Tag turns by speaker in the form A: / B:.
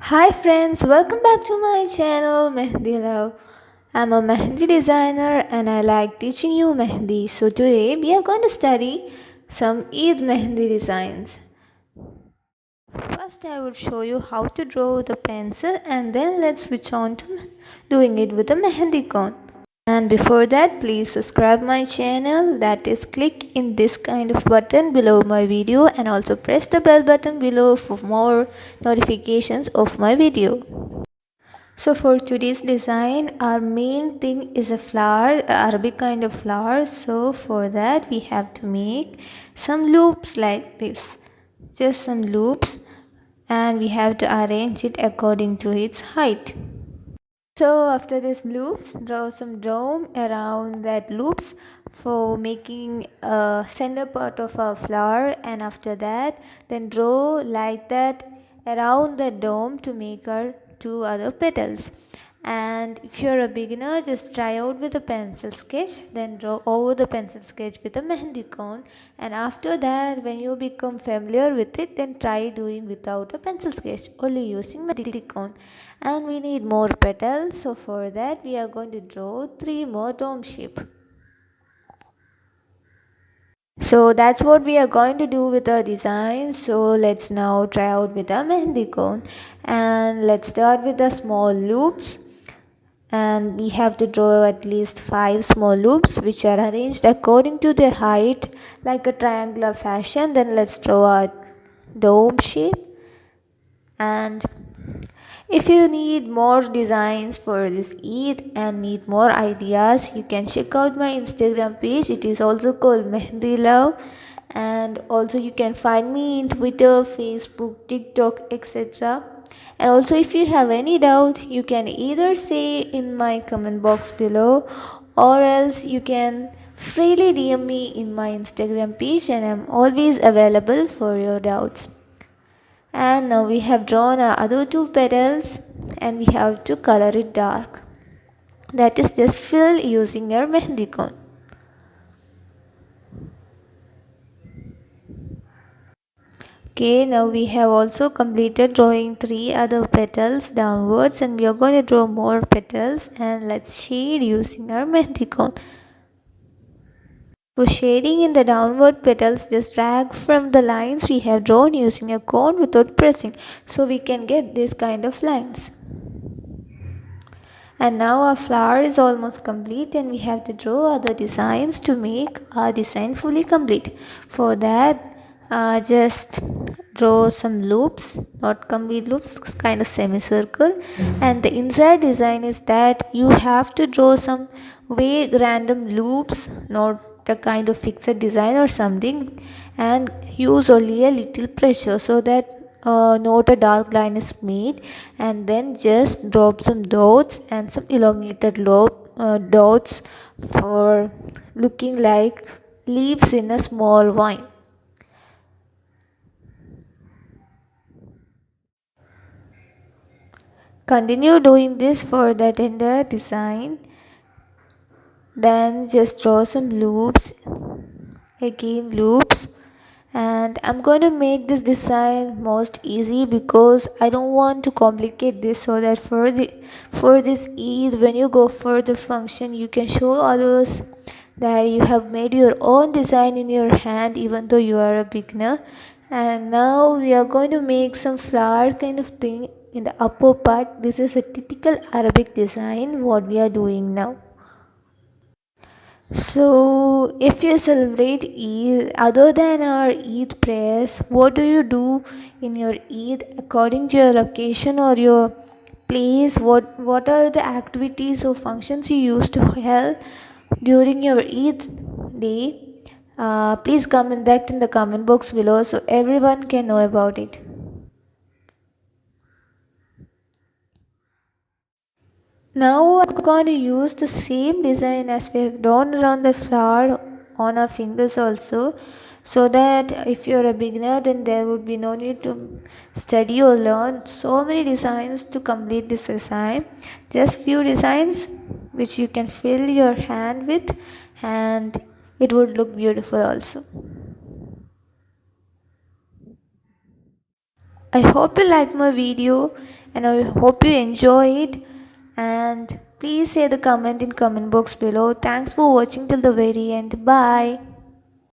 A: Hi friends, welcome back to my channel Mehndi Love. I'm a mehndi designer and I like teaching you mehndi. So today we are going to study some Eid mehndi designs. First I will show you how to draw with a pencil and then let's switch on to doing it with a mehndi cone. And before that, please subscribe my channel, that is click in this kind of button below my video and also press the bell button below for more notifications of my video. So for today's design, our main thing is a flower, Arabic kind of flower. So for that we have to make some loops like this, just some loops, and we have to arrange it according to its height. So after this loops, draw some dome around that loops for making a center part of our flower, and after that then draw like that around the dome to make our two other petals. And if you're a beginner, just try out with a pencil sketch, then draw over the pencil sketch with a mehndi cone, and after that when you become familiar with it, then try doing without a pencil sketch, only using mehndi cone. And we need more petals, so for that we are going to draw 3 more dome shape. So that's what we are going to do with our design. So let's now try out with our mehndi cone, and let's start with the small loops, and we have to draw at least 5 small loops which are arranged according to their height like a triangular fashion. Then let's draw a dome shape. And if you need more designs for this Eid and need more ideas, you can check out my Instagram page. It is also called Mehndi Love. And also you can find me in Twitter, Facebook, TikTok, etc. And also if you have any doubt, you can either say in my comment box below, or else you can freely DM me in my Instagram page, and I'm always available for your doubts. And now we have drawn our other two petals and we have to color it dark, that is just fill using your mehndi cone. Okay, now we have also completed drawing 3 other petals downwards, and we are going to draw more petals, and let's shade using our mehndi cone. For shading in the downward petals, just drag from the lines we have drawn using a cone without pressing, so we can get this kind of lines. And now our flower is almost complete, and we have to draw other designs to make our design fully complete. For that, just draw some loops, not complete loops, kind of semicircle. And the inside design is that you have to draw some vague random loops, not the kind of fixed design or something, and use only a little pressure so that not a dark line is made. And then just drop some dots and some elongated dots for looking like leaves in a small vine. Continue doing this for that entire design. Then just draw some loops, again loops. And I'm going to make this design most easy because I don't want to complicate this, so that for this Eid, when you go for the function, you can show others that you have made your own design in your hand even though you are a beginner. And now we are going to make some flower kind of thing in the upper part. This is a typical Arabic design what we are doing now. So, if you celebrate Eid, other than our Eid prayers, what do you do in your Eid according to your location or your place? What are the activities or functions you used to held during your Eid day? Please comment that in the comment box below so everyone can know about it. Now I'm going to use the same design as we have done around the flower on our fingers also, so that if you're a beginner, then there would be no need to study or learn so many designs to complete this design. Just few designs which you can fill your hand with, and it would look beautiful also. I hope you liked my video, and I hope you enjoy it. And please say the comment in comment box below. Thanks for watching till the very end. Bye.